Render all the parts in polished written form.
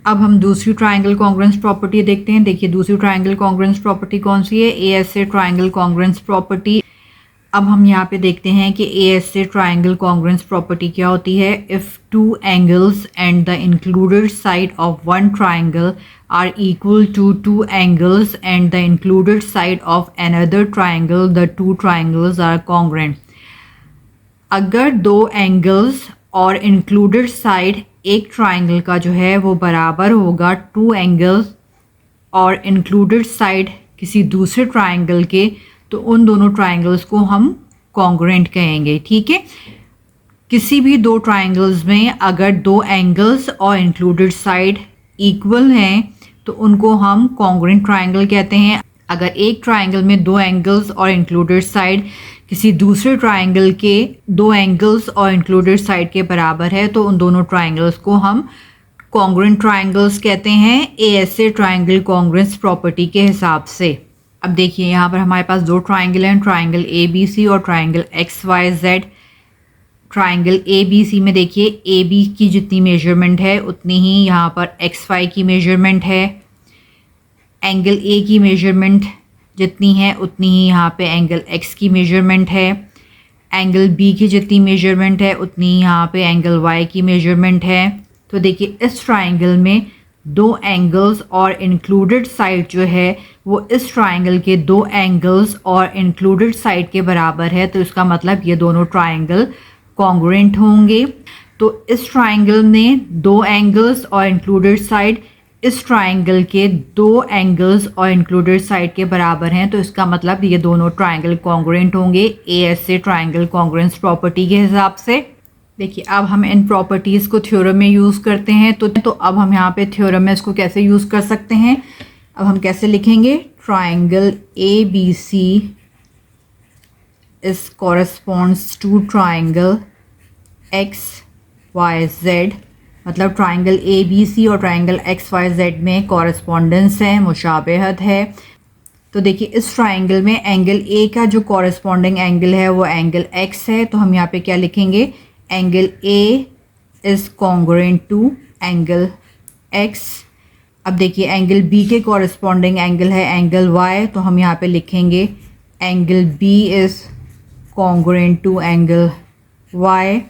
अब हम दूसरी ट्राइंगल कॉन्ग्रुएंस प्रॉपर्टी देखते हैं। देखिए दूसरी ट्राइंगल कॉन्ग्रुएंस प्रॉपर्टी कौन सी है, A S A triangle congruence property. अब हम यहाँ पे देखते हैं कि A S A triangle congruence property क्या होती है। If two angles and the included side of one triangle are equal to two angles and the included side of another triangle, the two triangles are congruent. अगर दो angles और included side एक triangle का जो है वो बराबर होगा टू एंगल्स और इंक्लूडेड साइड किसी दूसरे ट्राइंगल के, तो उन दोनों ट्राइंगल्स को हम कॉन्ग्रुएंट कहेंगे। ठीक है, किसी भी दो ट्राइंगल्स में अगर दो एंगल्स और इंक्लूडेड साइड इक्वल हैं तो उनको हम कॉन्ग्रुएंट ट्राइंगल कहते हैं। अगर एक ट्राइंगल में दो एंगल्स और इंक्लूडेड साइड किसी दूसरे ट्राइंगल के दो एंगल्स और इंक्लूडेड साइड के बराबर है तो उन दोनों ट्राइंगल्स को हम कॉन्ग्रुएंट ट्राइंगल्स कहते हैं ए S A triangle congruence property के हिसाब से। अब देखिए यहाँ पर हमारे पास दो ट्राइंगल हैं, ट्राइंगल ए बी सी और triangle X Y Z. Triangle A B C में देखिए ए बी की जितनी मेजरमेंट है उतनी ही यहाँ पर एक्स वाई की मेजरमेंट है। एंगल ए की मेजरमेंट जितनी है उतनी ही यहाँ पे एंगल एक्स की मेजरमेंट है। एंगल बी की जितनी मेजरमेंट है उतनी ही यहाँ पे एंगल वाई की मेजरमेंट है। तो देखिए इस ट्राइंगल में दो एंगल्स और इंक्लूडेड साइड जो है वो इस ट्राइंगल के दो एंगल्स और इंक्लूडेड साइड के बराबर है, तो इसका मतलब ये दोनों ट्राइंगल कॉन्ग्रुएंट होंगे। तो इस ट्राइंगल में दो एंगल्स और इंक्लूडेड साइड इस ट्राइंगल के दो एंगल्स और इंक्लूडेड साइड के बराबर हैं, तो इसका मतलब ये दोनों ट्राइंगल कॉन्ग्रुएंट होंगे ए S A triangle congruence property के हिसाब से। देखिए अब हम इन प्रॉपर्टीज़ को थ्योरम में यूज़ करते हैं। तो अब हम यहाँ पे थ्योरम में इसको कैसे यूज़ कर सकते हैं, अब हम कैसे लिखेंगे। Triangle A B C is corresponds to triangle X Y Z, मतलब ट्राइंगल ए बी सी और ट्राइंगल एक्स वाई जेड में कॉरस्पॉन्डेंस है, मुशाबहत है। तो देखिए इस ट्राइंगल में एंगल ए का जो कॉरस्पॉन्डिंग एंगल है वो एंगल एक्स है, तो हम यहाँ पे क्या लिखेंगे, angle A is congruent to angle X. अब देखिए एंगल बी के कॉरस्पॉन्डिंग एंगल है एंगल वाई, तो हम यहाँ पे लिखेंगे angle B is congruent to angle Y.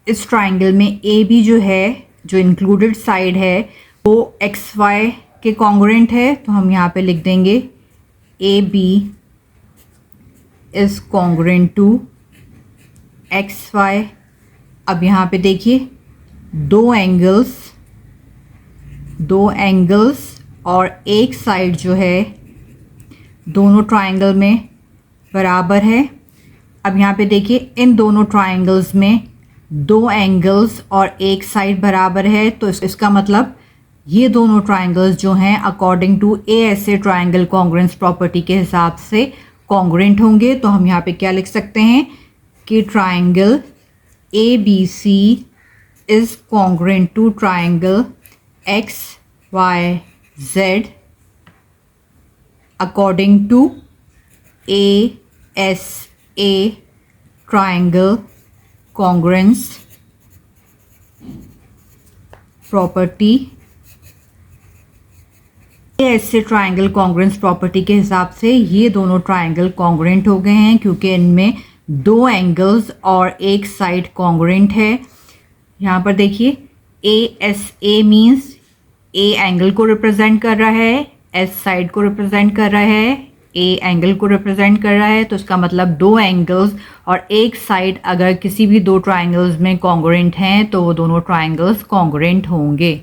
इस ट्राइंगल में ए बी जो है, जो इंक्लूडेड साइड है, वो एक्स वाई के कॉन्ग्रुएंट है, तो हम यहाँ पे लिख देंगे A B is congruent to X Y. अब यहाँ पे देखिए दो एंगल्स और एक साइड जो है दोनों ट्राइंगल में बराबर है। अब यहाँ पे देखिए इन दोनों ट्राइंगल्स में दो एंगल्स और एक साइड बराबर है, तो इसका मतलब ये दोनों ट्राइंगल्स जो हैं according to A S A triangle congruence property के हिसाब से कॉन्ग्रुएंट होंगे। तो हम यहाँ पे क्या लिख सकते हैं कि triangle A B C is congruent to triangle X Y Z according to A S A triangle congruence property. ऐसे ट्राइंगल कॉन्ग्रुएंस प्रॉपर्टी के हिसाब से ये दोनों ट्राइंगल कॉन्ग्रुएंट हो गए हैं क्योंकि इनमें दो एंगल्स और एक साइड कॉन्ग्रुएंट है। यहाँ पर देखिए ए S A means A angle को रिप्रेजेंट कर रहा है, एस साइड को रिप्रेजेंट कर रहा है, ए एंगल को रिप्रेजेंट कर रहा है, तो इसका मतलब दो एंगल्स और एक साइड अगर किसी भी दो ट्राइंगल्स में कॉन्ग्रुएंट हैं तो वो दोनों ट्राइंगल्स कॉन्ग्रुएंट होंगे।